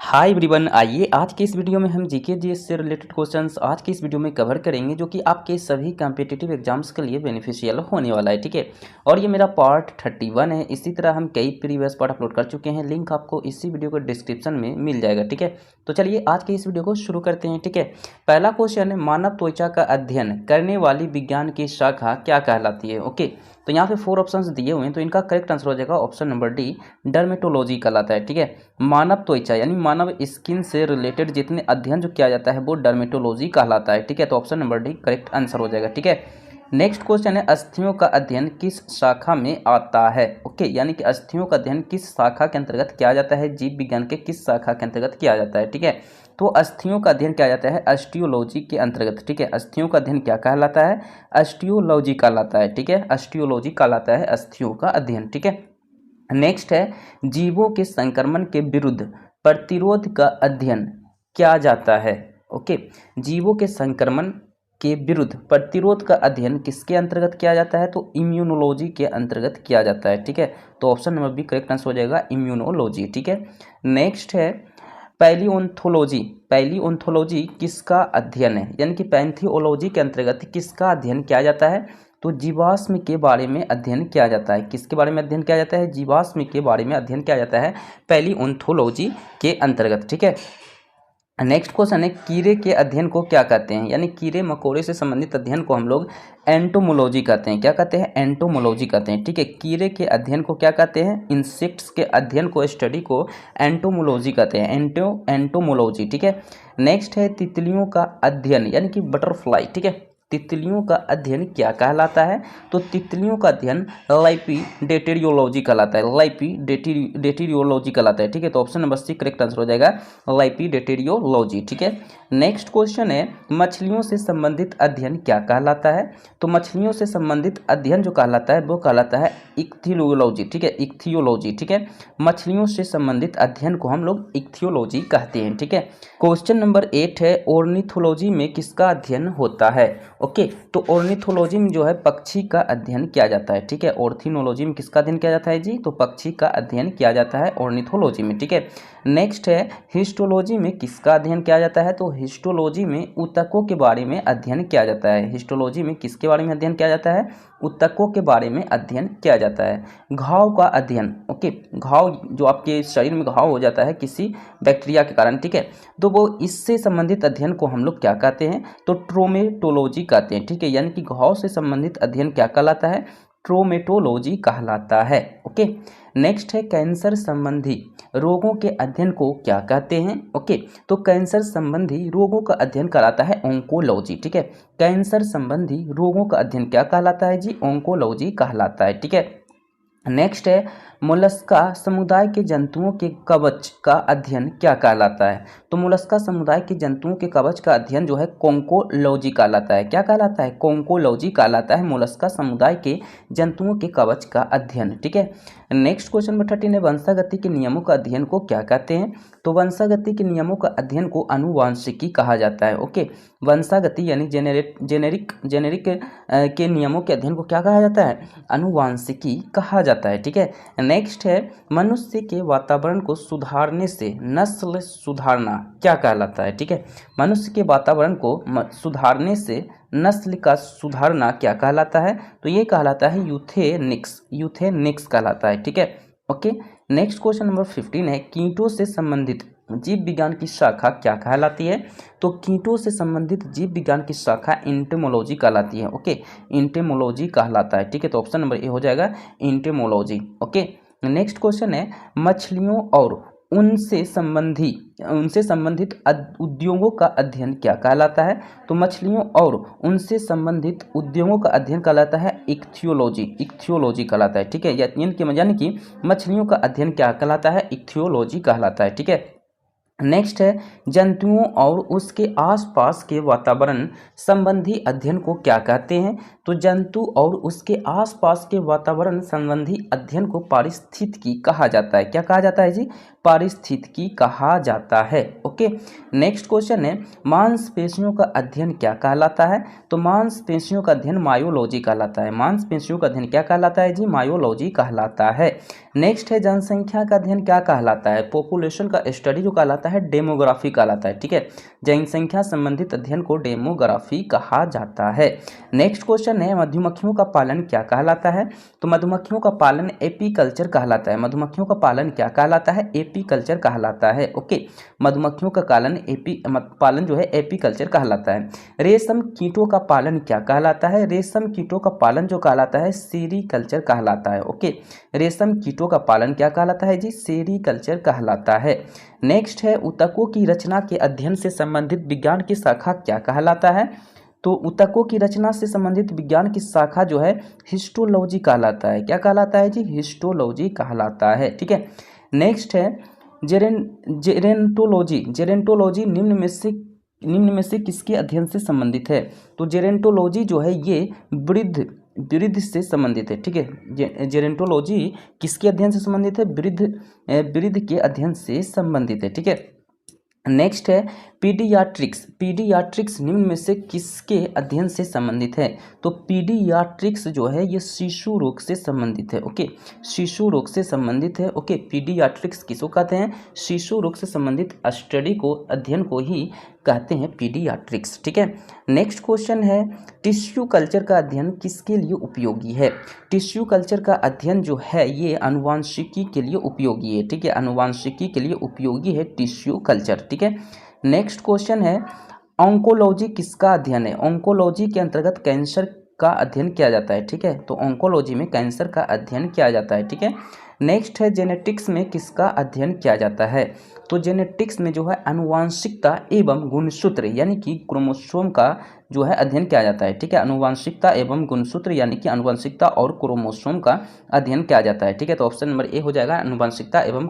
Hi everyone, आइए आज के इस वीडियो में हम जीके जीएस से रिलेटेड क्वेश्चंस आज के इस वीडियो में कवर करेंगे जो कि आपके सभी कॉम्पिटिटिव एग्जाम्स के लिए बेनिफिशियल होने वाला है। ठीक है, और ये मेरा पार्ट 31 है। इसी तरह हम कई प्रीवियस पार्ट अपलोड कर चुके हैं, लिंक आपको इसी वीडियो के डिस्क्रिप्शन में मिल जाएगा। ठीक है, तो चलिए आज के इस वीडियो को शुरू करते हैं। ठीक है, पहला क्वेश्चन है, मानव त्वचा का अध्ययन करने वाली विज्ञान की शाखा क्या कहलाती है। ओके, तो यहाँ पे 4 ऑप्शंस दिए हुए हैं, तो इनका करेक्ट आंसर हो जाएगा ऑप्शन नंबर डी, डर्मेटोलॉजी कहलाता है। ठीक है, मानव त्वचा यानी मानव स्किन से रिलेटेड जितने अध्ययन जो किया जाता है वो डर्मेटोलॉजी कहलाता है। ठीक है, तो option number D correct answer हो जाएगा। ठीक है, नेक्स्ट क्वेश्चन है, अस्थियों का अध्ययन किस शाखा में आता है। ओके, यानी कि अस्थियों का अध्ययन किस शाखा के अंतर्गत किया जाता है, जीव विज्ञान के किस शाखा के अंतर्गत किया जाता है। ठीक है, तो अस्थियों का अध्ययन किया जाता है ऑस्टियोलॉजी के अंतर्गत। ठीक है, अस्थियों का अध्ययन क्या कहलाता है, ऑस्टियोलॉजी कहलाता है। ठीक है, ऑस्टियोलॉजी कहलाता है अस्थियों का अध्ययन। ठीक है, नेक्स्ट है, जीवों के संक्रमण के विरुद्ध प्रतिरोध का अध्ययन किया जाता है। ओके, जीवों के संक्रमण के विरुद्ध प्रतिरोध का अध्ययन किसके अंतर्गत किया जाता है, तो इम्यूनोलॉजी के अंतर्गत किया जाता है। ठीक है, तो option number B correct answer हो जाएगा इम्यूनोलॉजी। ठीक है, नेक्स्ट है, पैलियोन्थोलॉजी। पैलियोन्थोलॉजी किसका अध्ययन है, यानी कि पैंथियोलॉजी के अंतर्गत किसका अध्ययन किया जाता है, तो जीवाश्म के बारे में अध्ययन किया जाता है। किसके बारे में अध्ययन किया जाता है, जीवाश्म के बारे में अध्ययन किया जाता है पैलियोन्थोलॉजी के अंतर्गत। ठीक है, नेक्स्ट क्वेश्चन है, कीड़े के अध्ययन को क्या कहते हैं, यानी कीड़े मकोड़े से संबंधित अध्ययन को हम लोग एंटोमोलॉजी कहते हैं। क्या कहते हैं, एंटोमोलॉजी कहते हैं। ठीक है, कीड़े के अध्ययन को क्या कहते हैं, इंसेक्ट्स के अध्ययन को, स्टडी को एंटोमोलॉजी कहते हैं, एंटोमोलॉजी। ठीक है, नेक्स्ट है, तितलियों का अध्ययन यानी कि बटरफ्लाई। ठीक है, तितलियों का अध्ययन क्या कहलाता है, तो तितलियों का अध्ययन लाइपिडेटेरियोलॉजी कहलाता है। लाइपिडेटेरियोलॉजी कहलाता है। ठीक है, तो option number C correct answer हो जाएगा लाइपिडेटेरियोलॉजी। ठीक है, नेक्स्ट क्वेश्चन है, मछलियों से संबंधित अध्ययन क्या कहलाता है, तो मछलियों से संबंधित अध्ययन जो कहलाता है वो कहलाता है इक्थियोलॉजी। ठीक है, इक्थियोलॉजी। ठीक है, मछलियों से संबंधित अध्ययन को हम लोग इक्थियोलॉजी कहते हैं। ठीक है, क्वेश्चन नंबर 8 है, ऑर्निथोलॉजी में किसका अध्ययन होता है। ओके, तो ऑर्निथोलॉजी में जो है पक्षी का अध्ययन किया जाता है। ठीक है, ऑर्थिनोलॉजी में किसका अध्ययन किया जाता है जी, तो पक्षी का अध्ययन किया जाता है ऑर्निथोलॉजी में। ठीक है, नेक्स्ट है, हिस्टोलॉजी में किसका अध्ययन किया जाता है, तो हिस्टोलॉजी में ऊतकों के बारे में अध्ययन किया जाता है। हिस्टोलॉजी में किसके बारे में अध्ययन किया जाता है, ऊतकों के बारे में अध्ययन किया जाता है। घाव का अध्ययन, ओके, घाव जो आपके शरीर में घाव हो जाता है किसी बैक्टीरिया के कारण, ठीक है, तो वो इससे संबंधित अध्ययन को हम लोग क्या कहते हैं, तो ट्रोमेटोलॉजी कहते हैं। ठीक है, यानी कि घाव से संबंधित अध्ययन क्या कहलाता है, ट्रोमेटोलॉजी कहलाता है। ओके, नेक्स्ट है, कैंसर संबंधी रोगों के अध्ययन को क्या कहते हैं। ओके, तो कैंसर संबंधी रोगों का अध्ययन कहलाता है ओंकोलॉजी। ठीक है, कैंसर संबंधी रोगों का अध्ययन क्या कहलाता है जी, ओंकोलॉजी कहलाता है। ठीक है, नेक्स्ट है, मोलस्का समुदाय के जंतुओं के कवच का अध्ययन क्या कहलाता है, तो मोलस्का समुदाय के जंतुओं के कवच का अध्ययन जो है कोंकोलॉजी कहलाता है। क्या कहलाता है, कोंकोलॉजी कहलाता है मोलस्का समुदाय के जंतुओं के कवच का अध्ययन। ठीक है, नेक्स्ट क्वेश्चन नंबर 13 है, वंशागति के नियमों का अध्ययन को क्या कहते हैं, तो वंशागति के नियमों का अध्ययन को अनुवांशिकी कहा जाता है। ओके, वंशागति यानी जेनेरिक के नियमों के अध्ययन को क्या कहा जाता है, अनुवांशिकी कहा जाता है। ठीक है, नेक्स्ट है, मनुष्य के वातावरण को सुधारने से नस्ल सुधारना क्या कहलाता है। ठीक है, मनुष्य के वातावरण को सुधारने से नस्ल का सुधारना क्या कहलाता है, तो ये कहलाता है यूथेनिक्स कहलाता है। ठीक है, ओके, नेक्स्ट क्वेश्चन नंबर 15 है, कीटों से संबंधित जीव विज्ञान की शाखा क्या कहलाती है, तो कीटों से संबंधित जीव विज्ञान की शाखा इंटेमोलॉजी कहलाती है। ओके, इंटेमोलॉजी कहलाता है। ठीक है, तो ऑप्शन नंबर ए हो जाएगा इंटेमोलॉजी। ओके, नेक्स्ट क्वेश्चन है, मछलियों और उनसे संबंधित उद्योगों का अध्ययन क्या कहलाता है, तो मछलियों और उनसे संबंधित उद्योगों का अध्ययन कहलाता है इक्थियोलॉजी कहलाता है। ठीक है, यानी कि मछलियों का अध्ययन क्या कहलाता है, इक्थियोलॉजी कहलाता है। ठीक है, नेक्स्ट है, जंतुओं और उसके आसपास के वातावरण संबंधी अध्ययन को क्या कहते हैं, तो जंतु और उसके आसपास के वातावरण संबंधी अध्ययन को पारिस्थितिकी कहा जाता है। क्या कहा जाता है जी, पारिस्थितिकी कहा जाता है। ओके, नेक्स्ट क्वेश्चन है मांसपेशियों का अध्ययन क्या कहलाता है? तो मांसपेशियों का अध्ययन मायोलॉजी कहलाता है। मांसपेशियों का अध्ययन क्या कहलाता है जी? मायोलॉजी कहलाता है। नेक्स्ट है जनसंख्या का अध्ययन क्या कहलाता है? पॉपुलेशन का स्टडी जो कहलाता है डेमोग्राफी कहलाता है। ठीक है, जनसंख्या संबंधित अध्ययन को डेमोग्राफी कहा जाता है। नेक्स्ट क्वेश्चन है मधुमक्खियों का पालन क्या कहलाता है? तो मधुमक्खियों का पालन एपीकल्चर कहलाता है। मधुमक्खियों का पालन क्या कहलाता है? एपीकल्चर कहलाता है। ओके, मधुमक्खियों का पालन जो है एपीकल्चर कहलाता है। रेशम कीटों का पालन क्या कहलाता है? रेशम कीटों का पालन जो कहलाता है सेरीकल्चर कहलाता है। ओके, रेशम कीटों का पालन क्या कहलाता है जी? सेरीकल्चर कहलाता है। नेक्स्ट है ऊतकों की रचना के अध्ययन से संबंधित विज्ञान की शाखा क्या कहलाता है? तो ऊतकों की रचना से संबंधित विज्ञान की शाखा जो है हिस्टोलॉजी कहलाता है। क्या कहलाता है जी? हिस्टोलॉजी कहलाता है। ठीक है, नेक्स्ट है जेरेंटोलॉजी। जेरेंटोलॉजी निम्न में से किसके अध्ययन से संबंधित है? तो जेरेंटोलॉजी जो है ये वृद्ध से संबंधित है। ठीक है, जेरेंटोलॉजी किसके अध्ययन से संबंधित है? वृद्ध के अध्ययन से संबंधित है। ठीक है, नेक्स्ट है पीडियाट्रिक्स। पीडियाट्रिक्स निम्न में से किसके अध्ययन से संबंधित है? तो पीडियाट्रिक्स जो है ये शिशु रोग से संबंधित है। ओके, शिशु रोग से संबंधित है। ओके, पीडियाट्रिक्स किसको कहते हैं? शिशु रोग से संबंधित स्टडी को, अध्ययन को ही कहते हैं पीडियाट्रिक्स। ठीक है, नेक्स्ट क्वेश्चन है टिश्यू कल्चर का अध्ययन किसके लिए उपयोगी है? टिश्यू कल्चर का अध्ययन जो है ये आनुवांशिकी के लिए उपयोगी है। ठीक है, आनुवांशिकी के लिए उपयोगी है टिश्यू कल्चर। ठीक है, नेक्स्ट क्वेश्चन है ऑन्कोलॉजी किसका अध्ययन है? ऑन्कोलॉजी के अंतर्गत कैंसर का अध्ययन किया जाता है। ठीक है, तो ऑन्कोलॉजी में कैंसर का अध्ययन किया जाता है। ठीक है, नेक्स्ट है जेनेटिक्स में किसका अध्ययन किया जाता है? तो जेनेटिक्स में जो है आनुवांशिकता एवं गुणसूत्र यानी कि क्रोमोसोम का जो है अध्ययन किया जाता है। ठीक है, आनुवांशिकता एवं गुणसूत्र यानी कि आनुवांशिकता और क्रोमोसोम का अध्ययन किया जाता है। ठीक है, तो ऑप्शन नंबर ए हो जाएगा आनुवांशिकता एवं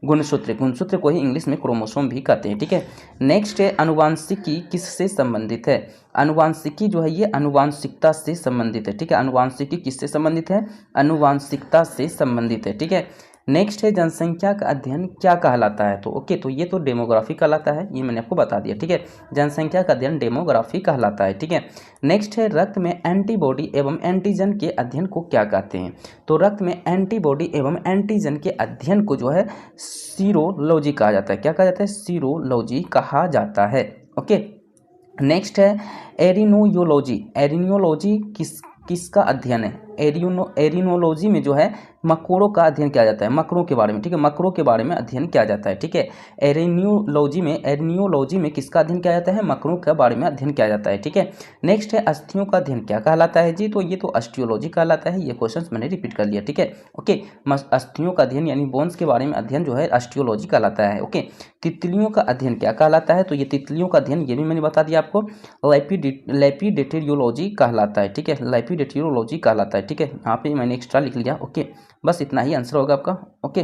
गुणसूत्र। गुणसूत्र को ही इंग्लिश में क्रोमोसोम भी कहते हैं। ठीक है, नेक्स्ट है आनुवांशिकी किससे संबंधित है? आनुवांशिकी जो है ये आनुवांशिकता से संबंधित है। ठीक है, आनुवांशिकी किससे संबंधित है? आनुवांशिकता से संबंधित है। ठीक है, नेक्स्ट है जनसंख्या का अध्ययन क्या कहलाता है? तो ओके, तो ये तो डेमोग्राफी कहलाता है, ये मैंने आपको बता दिया। ठीक है, जनसंख्या का अध्ययन डेमोग्राफी कहलाता है। ठीक है, नेक्स्ट है रक्त में एंटीबॉडी एवं एंटीजन के अध्ययन को क्या कहते हैं? तो रक्त में एंटीबॉडी एवं एंटीजन के अध्ययन को जो है सीरोलॉजी कहा जाता है। क्या कहा जाता है? सीरोलॉजी कहा जाता है। ओके, नेक्स्ट है एरिनोयोलॉजी। एरिनोलॉजी किसका अध्ययन है? एरिनोलॉजी में जो है मकड़ों का अध्ययन किया जाता है, मकड़ों के बारे में। ठीक है, मकड़ों के बारे में अध्ययन किया जाता है। ठीक है, एरिनोलॉजी में किसका अध्ययन किया जाता है? मकड़ों के बारे में अध्ययन किया जाता है। ठीक है, नेक्स्ट है अस्थियों का अध्ययन क्या कहलाता है जी? तो ये तो ऑस्टियोलॉजी कहलाता है। ये क्वेश्चन मैंने रिपीट कर लिया। ठीक है, ओके, अस्थियों का अध्ययन यानी बोन्स के बारे में अध्ययन जो है ऑस्टियोलॉजी कहलाता है। ओके, तितलियों का अध्ययन क्या कहलाता है? तो ये तितलियों का अध्ययन ये भी मैंने बता दिया आपको, लैपिडेटेरियोलॉजी कहलाता है। ठीक है, लैपिडेटेरियोलॉजी कहलाता है। ठीक है, यहाँ पे मैंने एक्स्ट्रा लिख लिया। ओके, बस इतना ही आंसर होगा आपका। ओके,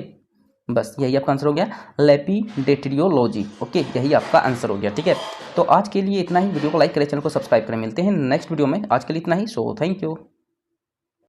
बस यही आपका आंसर हो गया, लैपिडेटेरियोलॉजी। ओके, यही आपका आंसर हो गया। ठीक है, तो आज के लिए इतना ही। वीडियो को लाइक करें, चैनल को सब्सक्राइब करें। मिलते हैं नेक्स्ट वीडियो में। आज के लिए इतना ही। So thank you.